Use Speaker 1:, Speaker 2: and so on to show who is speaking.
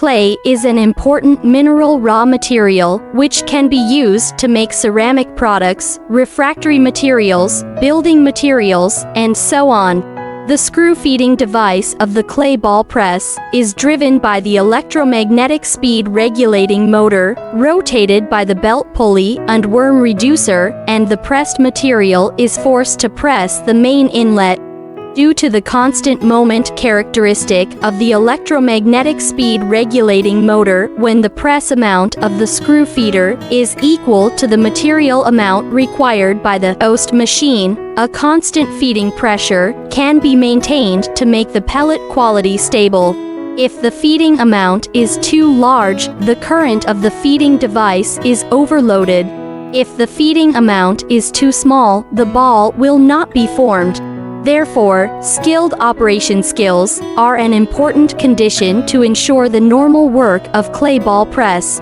Speaker 1: Clay is an important mineral raw material which can be used to make ceramic products, refractory materials, building materials, and so on. The screw-feeding device of the clay ball press is driven by the electromagnetic speed regulating motor, rotated by the belt pulley and worm reducer, and the pressed material is forced to press the main inlet. Due to the constant moment characteristic of the electromagnetic speed regulating motor, when the press amount of the screw feeder is equal to the material amount required by the host machine, a constant feeding pressure can be maintained to make the pellet quality stable. If the feeding amount is too large, the current of the feeding device is overloaded. If the feeding amount is too small, the ball will not be formed. Therefore, skilled operation skills are an important condition to ensure the normal work of clay ball press.